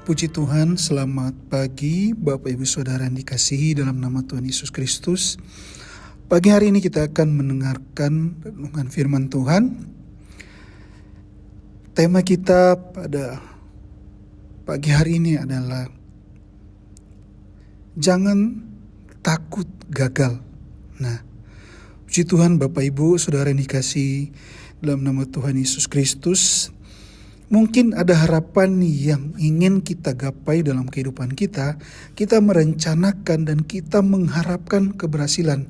Puji Tuhan, selamat pagi Bapak Ibu Saudara yang dikasihi dalam nama Tuhan Yesus Kristus. Pagi hari ini kita akan mendengarkan renungan firman Tuhan. Tema kita pada pagi hari ini adalah jangan takut gagal. Nah, puji Tuhan Bapak Ibu Saudara yang dikasihi dalam nama Tuhan Yesus Kristus. Mungkin ada harapan yang ingin kita gapai dalam kehidupan kita. Kita merencanakan dan kita mengharapkan keberhasilan.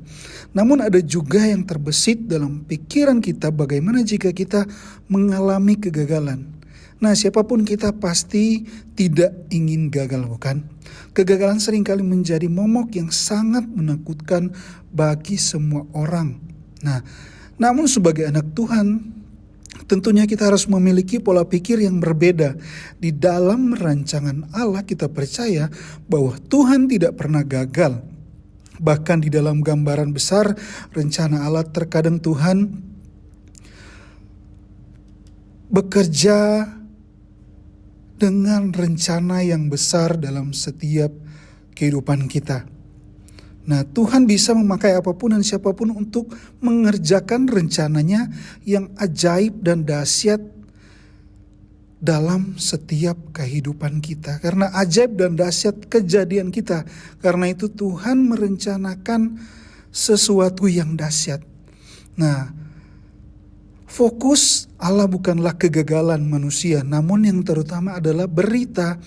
Namun ada juga yang terbesit dalam pikiran kita bagaimana jika kita mengalami kegagalan. Nah, siapapun kita pasti tidak ingin gagal, bukan? Kegagalan seringkali menjadi momok yang sangat menakutkan bagi semua orang. Nah, namun sebagai anak Tuhan, tentunya kita harus memiliki pola pikir yang berbeda. Di dalam rancangan Allah kita percaya bahwa Tuhan tidak pernah gagal. Bahkan di dalam gambaran besar rencana Allah terkadang Tuhan bekerja dengan rencana yang besar dalam setiap kehidupan kita. Nah, Tuhan bisa memakai apapun dan siapapun untuk mengerjakan rencananya yang ajaib dan dahsyat dalam setiap kehidupan kita. Karena ajaib dan dahsyat kejadian kita. Karena itu Tuhan merencanakan sesuatu yang dahsyat. Nah, fokus Allah bukanlah kegagalan manusia, namun yang terutama adalah berita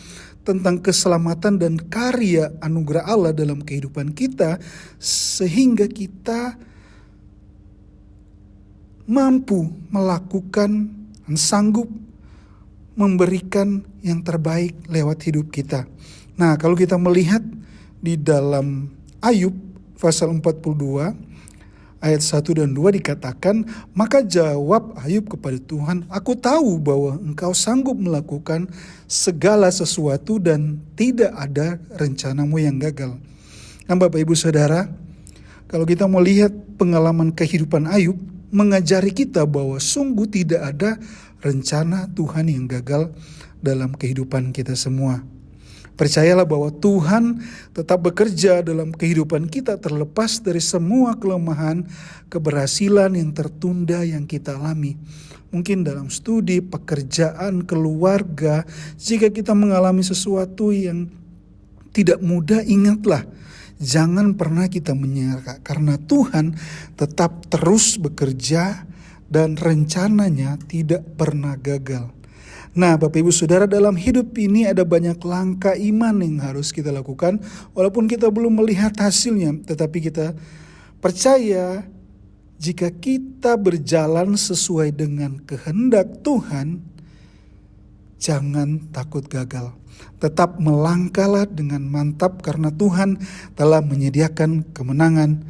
tentang keselamatan dan karya anugerah Allah dalam kehidupan kita, sehingga kita mampu melakukan dan sanggup memberikan yang terbaik lewat hidup kita. Nah, kalau kita melihat di dalam Ayub pasal 42 ayat 1 dan 2 dikatakan, maka jawab Ayub kepada Tuhan, aku tahu bahwa engkau sanggup melakukan segala sesuatu dan tidak ada rencanamu yang gagal. Nah, Bapak Ibu Saudara, kalau kita melihat pengalaman kehidupan Ayub, mengajari kita bahwa sungguh tidak ada rencana Tuhan yang gagal dalam kehidupan kita semua. Percayalah bahwa Tuhan tetap bekerja dalam kehidupan kita terlepas dari semua kelemahan, keberhasilan yang tertunda yang kita alami. Mungkin dalam studi, pekerjaan, keluarga, jika kita mengalami sesuatu yang tidak mudah, ingatlah, jangan pernah kita menyerah karena Tuhan tetap terus bekerja dan rencananya tidak pernah gagal. Nah, Bapak Ibu Saudara, dalam hidup ini ada banyak langkah iman yang harus kita lakukan. Walaupun kita belum melihat hasilnya, tetapi kita percaya jika kita berjalan sesuai dengan kehendak Tuhan, jangan takut gagal. Tetap melangkahlah dengan mantap karena Tuhan telah menyediakan kemenangan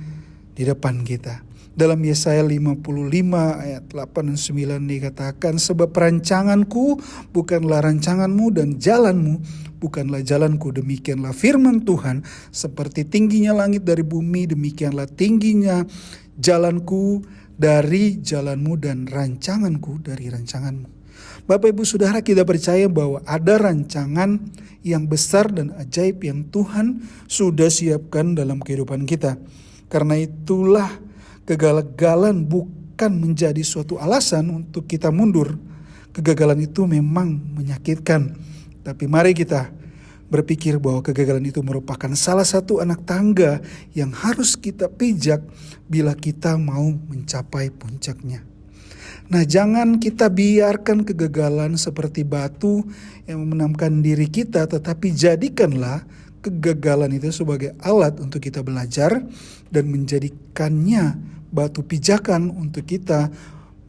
di depan kita. Dalam Yesaya 55 ayat 8 dan 9 dikatakan, sebab rancanganku bukanlah rancanganmu dan jalanmu bukanlah jalanku. Demikianlah firman Tuhan, seperti tingginya langit dari bumi, demikianlah tingginya jalanku dari jalanmu dan rancanganku dari rancanganmu. Bapak Ibu Saudara, kita percaya bahwa ada rancangan yang besar dan ajaib yang Tuhan sudah siapkan dalam kehidupan kita. Karena itulah kegagalan bukan menjadi suatu alasan untuk kita mundur. Kegagalan itu memang menyakitkan. Tapi mari kita berpikir bahwa kegagalan itu merupakan salah satu anak tangga yang harus kita pijak bila kita mau mencapai puncaknya. Nah, jangan kita biarkan kegagalan seperti batu yang memenamkan diri kita, tetapi jadikanlah kegagalan itu sebagai alat untuk kita belajar dan menjadikannya batu pijakan untuk kita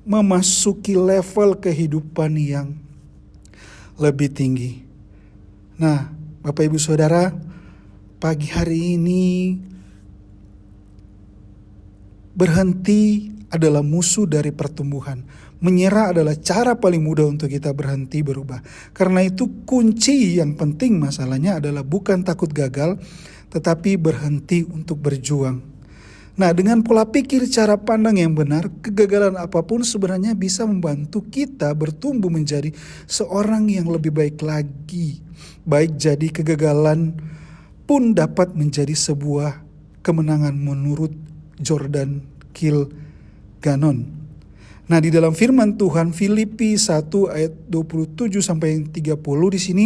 memasuki level kehidupan yang lebih tinggi. Nah, Bapak Ibu Saudara, pagi hari ini berhenti adalah musuh dari pertumbuhan. Menyerah adalah cara paling mudah untuk kita berhenti berubah. Karena itu kunci yang penting masalahnya adalah bukan takut gagal, tetapi berhenti untuk berjuang. Nah, dengan pola pikir cara pandang yang benar, kegagalan apapun sebenarnya bisa membantu kita bertumbuh menjadi seorang yang lebih baik lagi. Baik jadi kegagalan pun dapat menjadi sebuah kemenangan menurut Jordan Kilganon. Nah, di dalam firman Tuhan Filipi 1 ayat 27 sampai 30 di sini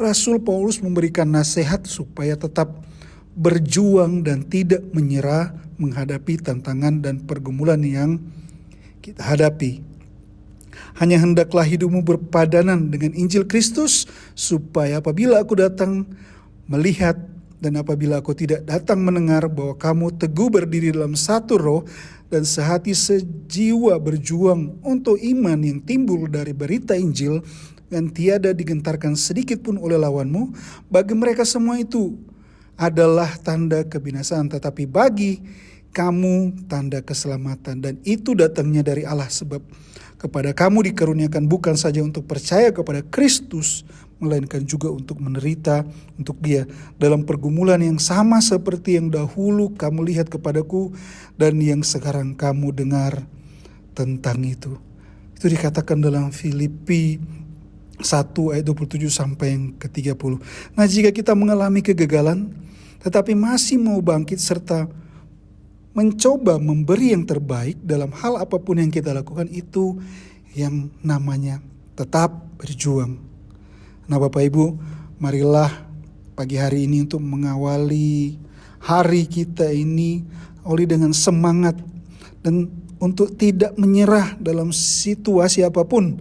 Rasul Paulus memberikan nasihat supaya tetap berjuang dan tidak menyerah menghadapi tantangan dan pergumulan yang kita hadapi. Hanya hendaklah hidupmu berpadanan dengan Injil Kristus, supaya apabila aku datang melihat dan apabila aku tidak datang mendengar, bahwa kamu teguh berdiri dalam satu roh dan sehati sejiwa berjuang untuk iman yang timbul dari berita Injil, dan tiada digentarkan sedikit pun oleh lawanmu. Bagi mereka semua itu adalah tanda kebinasaan, tetapi bagi kamu tanda keselamatan, dan itu datangnya dari Allah, sebab kepada kamu dikaruniakan bukan saja untuk percaya kepada Kristus, melainkan juga untuk menderita untuk Dia dalam pergumulan yang sama seperti yang dahulu kamu lihat kepadaku dan yang sekarang kamu dengar tentang itu. Itu dikatakan dalam Filipi 1 ayat 27 sampai yang ke-30. Nah, jika kita mengalami kegagalan tetapi masih mau bangkit serta mencoba memberi yang terbaik dalam hal apapun yang kita lakukan, itu yang namanya tetap berjuang. Nah, Bapak Ibu, marilah pagi hari ini untuk mengawali hari kita ini awali dengan semangat dan untuk tidak menyerah dalam situasi apapun.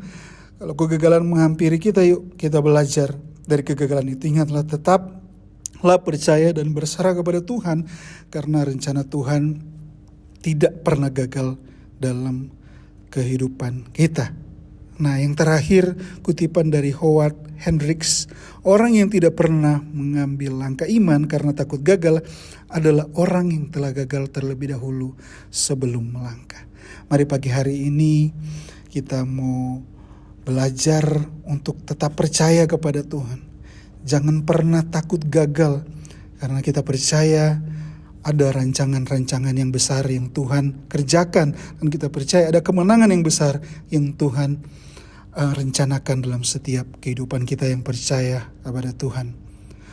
Kalau kegagalan menghampiri kita, yuk kita belajar dari kegagalan itu. Ingatlah, tetaplah percaya dan berserah kepada Tuhan, karena rencana Tuhan tidak pernah gagal dalam kehidupan kita. Nah, yang terakhir kutipan dari Howard Hendricks, orang yang tidak pernah mengambil langkah iman karena takut gagal adalah orang yang telah gagal terlebih dahulu sebelum melangkah. Mari pagi hari ini kita mau belajar untuk tetap percaya kepada Tuhan. Jangan pernah takut gagal, karena kita percaya ada rancangan-rancangan yang besar yang Tuhan kerjakan, dan kita percaya ada kemenangan yang besar yang Tuhan rencanakan dalam setiap kehidupan kita yang percaya kepada Tuhan.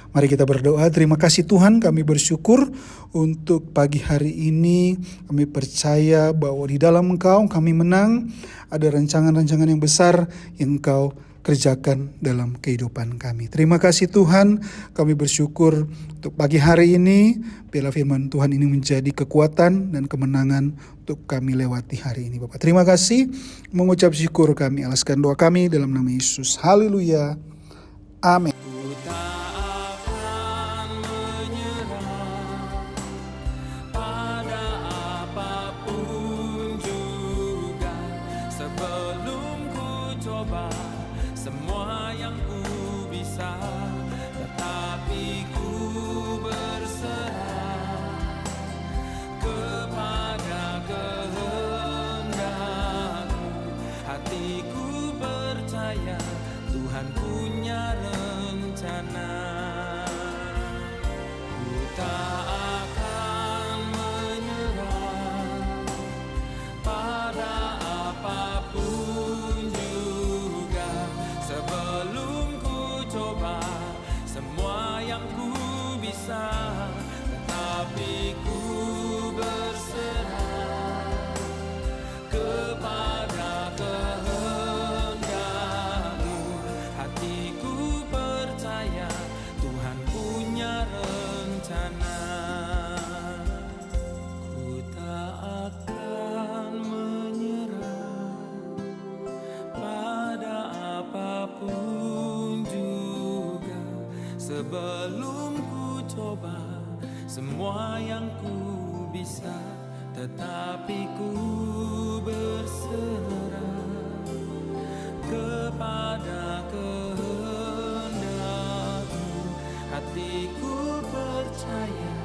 Mari kita berdoa. Terima kasih Tuhan, kami bersyukur untuk pagi hari ini. Kami percaya bahwa di dalam Engkau kami menang. Ada rancangan-rancangan yang besar yang Engkau kerjakan dalam kehidupan kami. Terima kasih Tuhan, kami bersyukur untuk pagi hari ini. Biarlah firman Tuhan ini menjadi kekuatan dan kemenangan untuk kami lewati hari ini. Bapak, terima kasih, mengucap syukur kami, alaskan doa kami dalam nama Yesus. Haleluya. Amin. Semua yang ku bisa, tetapi ku berserah kepada kehendak-Mu. Hatiku percaya Tuhan punya rencana. Ku tak akan menyerah pada apapun sebelum ku coba semua yang ku bisa, tetapi ku berserah kepada kehendak-Mu. Hatiku percaya Tuhan punya rencana. Ku tak akan menyerah pada apapun juga, sebelum ku coba semua yang ku bisa, tetapi ku berserah kepada kehendak-Mu. Hatiku percaya